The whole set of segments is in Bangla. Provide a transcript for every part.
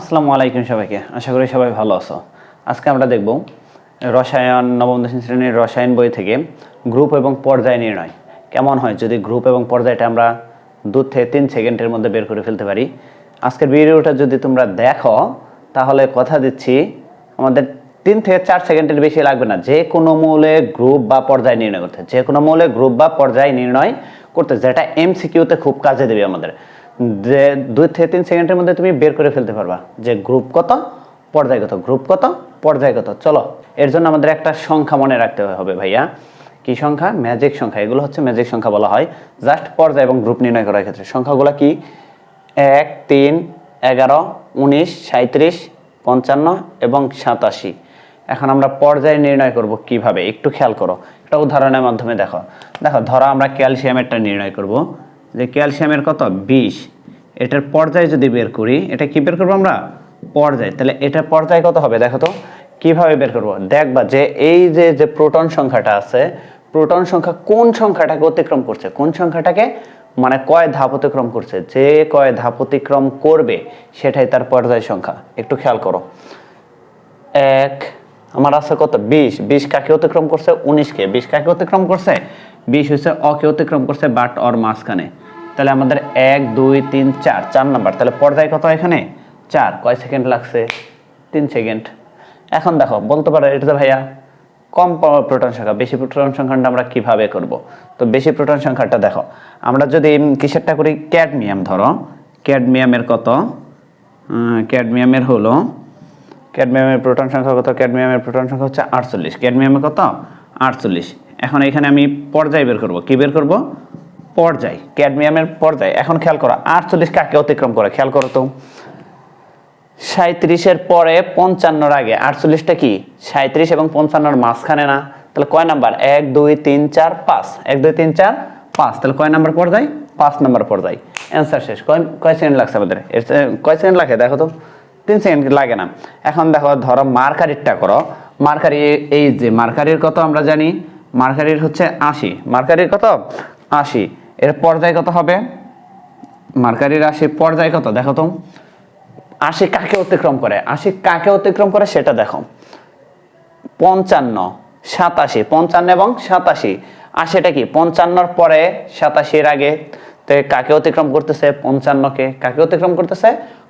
আসসালামু আলাইকুম সবাইকে, আশা করি সবাই ভালো আছো। আজকে আমরা দেখব রসায়ন নবম দশম শ্রেণীর রসায়ন বই থেকে গ্রুপ এবং পর্যায় নির্ণয় কেমন হয় যদি গ্রুপ এবং পর্যায়টা আমরা 2 থেকে 3 সেকেন্ডের মধ্যে বের করে ফেলতে পারি। আজকের ভিডিওটা যদি তোমরা দেখো তাহলে কথা দিচ্ছি আমাদের 3 থেকে 4 সেকেন্ডের বেশি লাগবে না যে কোনো মৌলে গ্রুপ বা পর্যায় নির্ণয় করতে, যে কোনো মৌলে গ্রুপ বা পর্যায় নির্ণয় করতে, যেটা এমসিকিউতে খুব কাজে দেবে আমাদের। যে 2 থেকে 3 সেকেন্ডের মধ্যে তুমি বের করে ফেলতে পারবা যে গ্রুপ কত পর্যায় কত, গ্রুপ কত পর্যায় কত। চলো, এর জন্য আমাদের একটা সংখ্যা মনে রাখতে হবে ভাইয়া। কি সংখ্যা? ম্যাজিক সংখ্যা। এগুলো হচ্ছে ম্যাজিক সংখ্যা বলা হয় জাস্ট পর্যায় এবং গ্রুপ নির্ণয় করার ক্ষেত্রে। সংখ্যাগুলো কি? 1, 3, 11, 19, 37, 55 এবং 87। এখন আমরা পর্যায় নির্ণয় করব কিভাবে একটু খেয়াল করো। একটা উদাহরণের মাধ্যমে দেখো। ধরো আমরা ক্যালসিয়ামেরটা নির্ণয় করব যে ক্যালসিয়ামের কত 20। এটার পর্যায় যদি বের করি, এটা কি বের করবো আমরা? পর্যায়। তাহলে এটার পর্যায় কত হবে দেখো তো কিভাবে বের করব। দেখবা যে এই যে প্রোটন সংখ্যাটা আছে, প্রোটন সংখ্যা কোন সংখ্যাটাকে অতিক্রম করছে, কোন সংখ্যাটাকে মানে কয় ধাপ অতিক্রম করছে, যে কয় ধাপ অতিক্রম করবে সেটাই তার পর্যায় সংখ্যা। একটু খেয়াল করো। এক আমার আছে কত 20। 20 কাকে অতিক্রম করছে? 19 কে। 20 কাকে অতিক্রম করছে? 20 হচ্ছে অকে অতিক্রম করছে বাট অর মাঝখানে। তাহলে আমাদের 1 2 3 4 4 নাম্বার। তাহলে পর্যায় কত এখানে? 4। কয় সেকেন্ড লাগছে? 3 সেকেন্ড। এখন দেখো বলতে পারো এটা তো ভাইয়া কম প্রোটন সংখ্যা, বেশি প্রোটন সংখ্যাটা আমরা কিভাবে করব। তো বেশি প্রোটন সংখ্যাটা দেখো, আমরা যদি কিসেরটা করি, ক্যাডমিয়াম ধরো। ক্যাডমিয়ামের কত? ক্যাডমিয়ামের হলো ক্যাডমিয়ামের প্রোটন সংখ্যা কত? ক্যাডমিয়ামের প্রোটন সংখ্যা হচ্ছে 48। ক্যাডমিয়ামের কত? 48। এখন এখানে আমি পর্যায় বের করব। কি বের করব? পর্যায়। ক্যাডমিয়ামের পর্যায়। এখন খেয়াল করো 48 কাকে অতিক্রম করে, খেয়াল করো তো। 37 এর পরে 55 আগে 48টা কি? 37 এবং 55 মাঝখানে না? তাহলে কয় নাম্বার? 1 2 3 4 5। 1 2 3 4 5। তাহলে কয় নাম্বার পর্যায়? 5 নাম্বার পর্যায়। অ্যান্সার শেষ। কয় সেকেন্ড লাগছে আমাদের? কয় সেকেন্ড লাগে দেখো তো? 3 সেকেন্ড লাগে না। এখন দেখো ধরো মার্কারিরটা করো। মার্কারি, এই যে মার্কারির কত আমরা জানি, মার্কারির হচ্ছে 80। মার্কারির কত? 80। এর পর্যায় কত হবে? মার্কারির 80 পর্যায় কত দেখো তো। 80 কাকে অতিক্রম করে? 80 কাকে অতিক্রম করে সেটা দেখো। 55 87। 55 এবং 87। 80টা কি 55 পরে 87 আগে। তো কাকে অতিক্রম করতেছে? 55 কে। কাকে অতিক্রম করতেছে?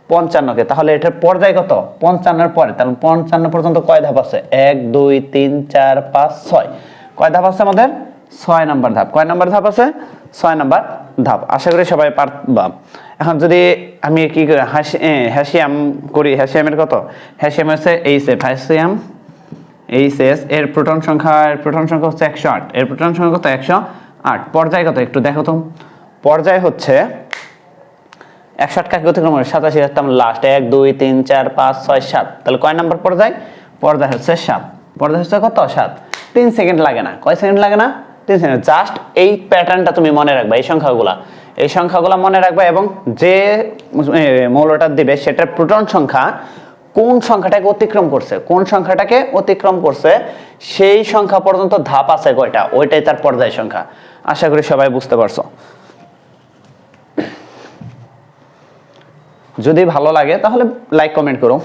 55 কে। তাহলে এটার পর্যায় কত? 55 পরে। তাহলে 55 পর্যন্ত কয় ধাপ আছে? 1 2 3 4 5 6। কয় ধাপ আছে আমাদের? 6 নাম্বার ধাপ। কয় নাম্বার ধাপ আছে? 6 নাম্বার ধাপ। আশা করি সবাই পারবা। এখন যদি আমি কি করি, হ্যাশিয়াম করি, হ্যাশিয়ামের কত? হ্যাশিয়াম হচ্ছে এইচএফ, হ্যাশিয়াম এইচএস। এর প্রোটন সংখ্যা হচ্ছে 108। এর প্রোটন সংখ্যা কত? 108। পর্যায় কত একটু দেখো তো। পর্যায় হচ্ছে 108 কাকে অতিক্রম করে? 87 একদম লাস্ট। 1 2 3 4 5 6 7। তাহলে কয় নাম্বার পর্যায়? পর্যায় হচ্ছে 7। পর্যায় হচ্ছে কত? 7। 3 সেকেন্ড লাগে না। কয় সেকেন্ড লাগে না? 3 সেকেন্ড। জাস্ট এই প্যাটার্নটা তুমি মনে রাখবা, এই সংখ্যাগুলা মনে রাখবা এবং যে মৌলটা দিবে সেটার প্রোটন সংখ্যা কোন সংখ্যাটাকে অতিক্রম করছে, কোন সংখ্যাটাকে অতিক্রম করছে সেই সংখ্যা পর্যন্ত ধাপ আছে কয়টা, ওইটাই তার পর্যায় সংখ্যা। আশা করি সবাই বুঝতে পারছো। যদি ভালো লাগে তাহলে লাইক কমেন্ট করো।